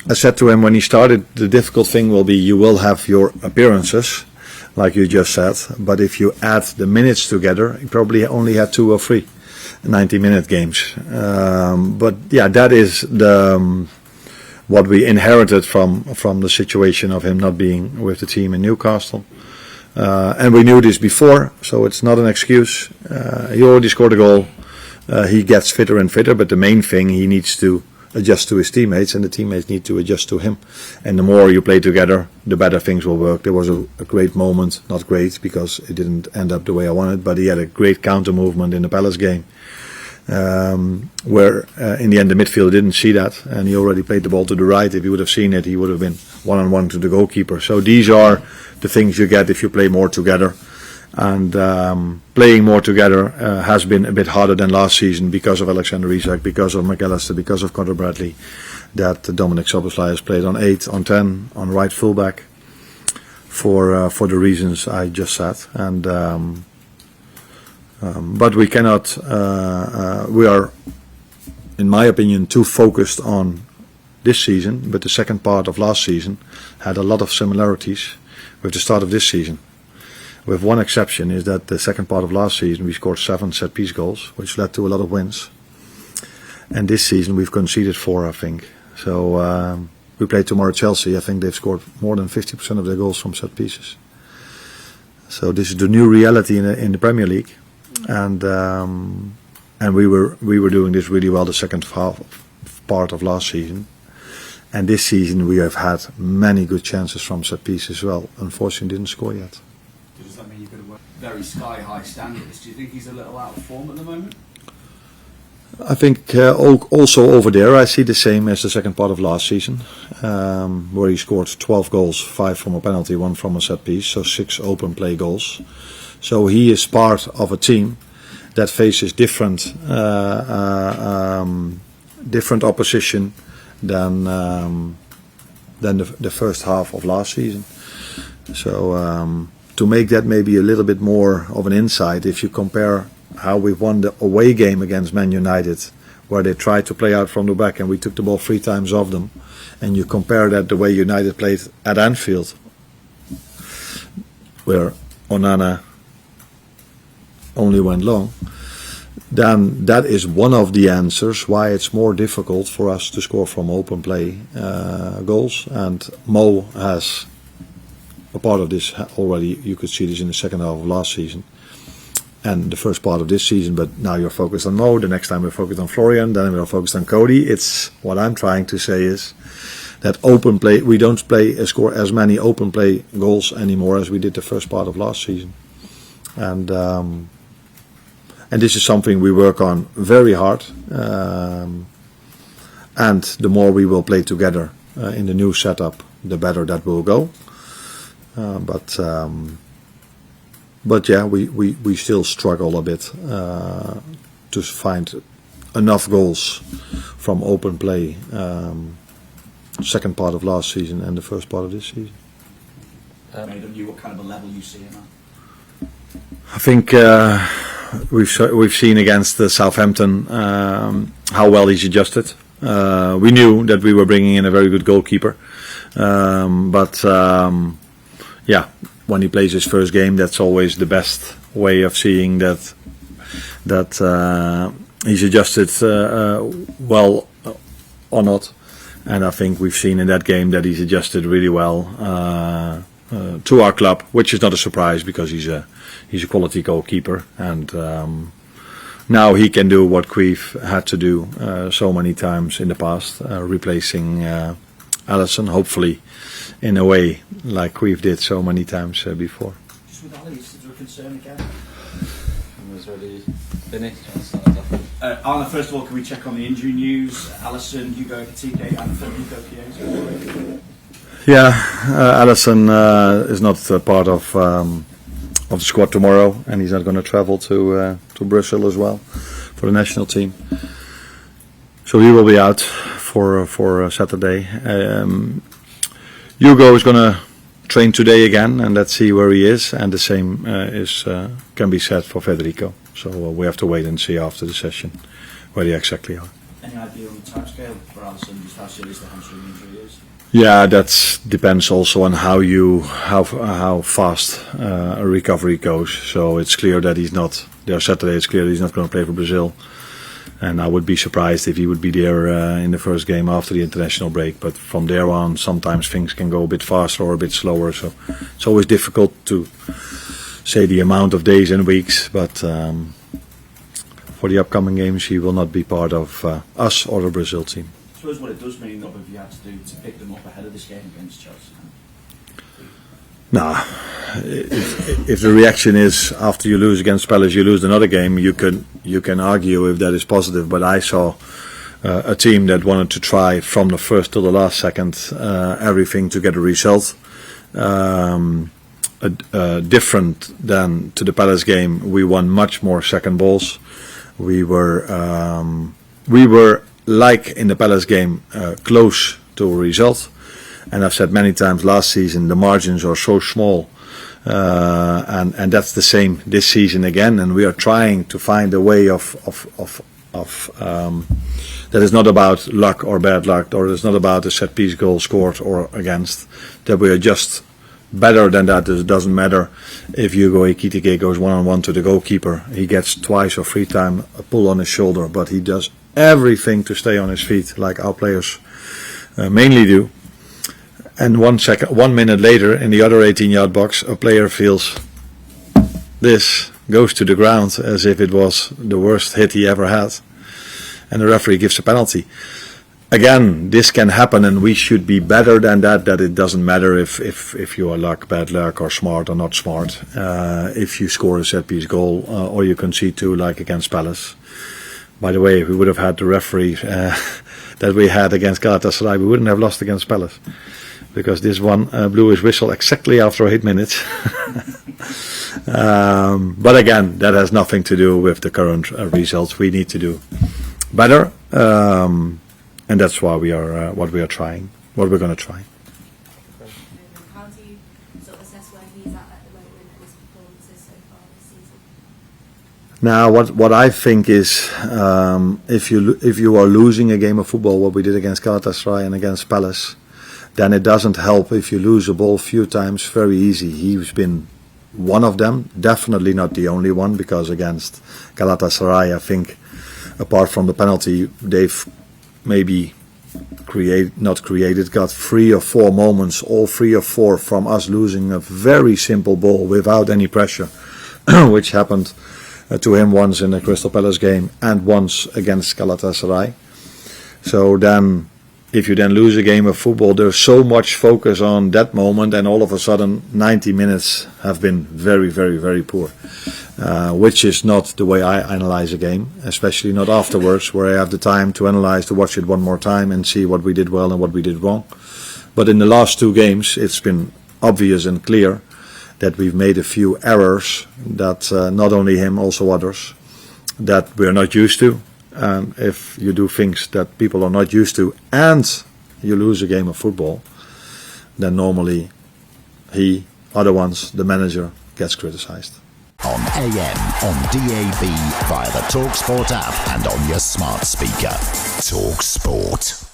I said to him when he started, the difficult thing will be you will have your appearances, like you just said, but if you add the minutes together, he probably only had 2 or 3 90-minute games. But yeah, that is what we inherited from the situation of him not being with the team in Newcastle. And we knew this before, so it's not an excuse. He already scored a goal. He gets fitter and fitter, but the main thing, he needs to adjust to his teammates, and the teammates need to adjust to him. And the more you play together, the better things will work. There was a great moment, not great because it didn't end up the way I wanted, but he had a great counter movement in the Palace game, where in the end the midfielder didn't see that, and he already played the ball to the right. If he would have seen it, he would have been one-on-one to the goalkeeper. So these are the things you get if you play more together. And playing more together has been a bit harder than last season because of Alexander Isak, because of McAllister, because of Conor Bradley, that Dominic Szoboszlai has played on 8, on 10, on right fullback for the reasons I just said. And but we cannot, we are, in my opinion, too focused on this season, but the second part of last season had a lot of similarities with the start of this season. With one exception, is that the second part of last season we scored 7 set-piece goals, which led to a lot of wins. And this season we've conceded 4, I think. So we play tomorrow Chelsea. I think they've scored more than 50% of their goals from set-pieces. So this is the new reality in the Premier League, and we were doing this really well the second part of last season. And this season we have had many good chances from set-pieces as well. Unfortunately, didn't score yet. Does that mean you've got to work very sky-high standards? Do you think he's a little out of form at the moment? I think also over there I see the same as the second part of last season, where he scored 12 goals, 5 from a penalty, 1 from a set piece, so 6 open play goals. So he is part of a team that faces different opposition than the first half of last season. So to make that maybe a little bit more of an insight, if you compare how we won the away game against Man United, where they tried to play out from the back and we took the ball 3 times off them, and you compare that the way United played at Anfield, where Onana only went long, then that is one of the answers why it's more difficult for us to score from open play goals. And Mo has a part of this already. You could see this in the second half of last season and the first part of this season, but now you're focused on Mo, the next time we're focused on Florian, then we're focused on Cody. It's what I'm trying to say is that open play, we don't score as many open play goals anymore as we did the first part of last season. And this is something we work on very hard, and the more we will play together in the new setup, the better that will go. But yeah, we still struggle a bit to find enough goals from open play, second part of last season and the first part of this season. What kind of a level you see him at? I think we've seen against Southampton how well he's adjusted. We knew that we were bringing in a very good goalkeeper, but yeah, when he plays his first game, that's always the best way of seeing that he's adjusted well or not. And I think we've seen in that game that he's adjusted really well to our club, which is not a surprise because he's a quality goalkeeper, and now he can do what Cruyff had to do so many times in the past, replacing Alisson, hopefully in a way like Cruyff did so many times before. Just with Ali, is there a concern again? It was already finished. Arne, first of all, can we check on the injury news? Alisson, Hugo Ekitike and Federico Chiesa? Yeah, Alisson is not part of the squad tomorrow, and he's not going to travel to Brussels as well for the national team. So he will be out for Saturday. Hugo is going to train today again, and let's see where he is. And the same can be said for Federico. So we have to wait and see after the session where they exactly are. Any idea on the timescale for Alisson, just how serious the hamstring injury is? Yeah, that depends also on how fast a recovery goes. So it's clear that he's not there Saturday. It's clear that he's not going to play for Brazil, and I would be surprised if he would be there in the first game after the international break. But from there on, sometimes things can go a bit faster or a bit slower. So it's always difficult to say the amount of days and weeks. But for the upcoming games, he will not be part of us or the Brazil team. I suppose what it does mean, though, if you had to do to pick them up ahead of this game against Chelsea. Nah, if the reaction is after you lose against Palace, you lose another game, you can argue if that is positive. But I saw a team that wanted to try from the first till the last second everything to get a result. Different than to the Palace game, we won much more second balls. We were like in the Palace game close to a result. And I've said many times last season, the margins are so small, and that's the same this season again. And we are trying to find a way of that is not about luck or bad luck, or it's not about a set piece goal scored or against. That we are just better than that. It doesn't matter if Hugo Ekitike goes 1-on-1 to the goalkeeper. He gets twice or three times a pull on his shoulder, but he does everything to stay on his feet, like our players mainly do. And 1 minute later, in the other 18-yard box, a player feels this, goes to the ground as if it was the worst hit he ever had. And the referee gives a penalty. Again, this can happen, and we should be better than that. That it doesn't matter if you are luck, bad luck, or smart or not smart. If you score a set-piece goal or you concede two, like against Palace. By the way, if we would have had the referee that we had against Galatasaray, we wouldn't have lost against Palace. Because this one blew his whistle exactly after 8 minutes. But again, that has nothing to do with the current results. We need to do better, and that's why we are what we are trying, what we're going to try. How do you sort of assess where he's at the moment and his performances so far this season? Now, what I think is, if you are losing a game of football, what we did against Galatasaray and against Palace, then it doesn't help if you lose a ball a few times very easy. He's been one of them, definitely not the only one, because against Galatasaray, I think, apart from the penalty, they've maybe got 3 or 4 moments, all 3 or 4 from us losing a very simple ball without any pressure, which happened to him once in the Crystal Palace game and once against Galatasaray. So then, if you then lose a game of football, there's so much focus on that moment, and all of a sudden 90 minutes have been very, very, very poor, which is not the way I analyze a game, especially not afterwards, where I have the time to analyze, to watch it one more time and see what we did well and what we did wrong. But in the last 2 games, it's been obvious and clear that we've made a few errors that not only him, also others, that we're not used to. And if you do things that people are not used to and you lose a game of football, then normally other ones, the manager, gets criticized. On AM, on DAB, via the TalkSport app and on your smart speaker. TalkSport.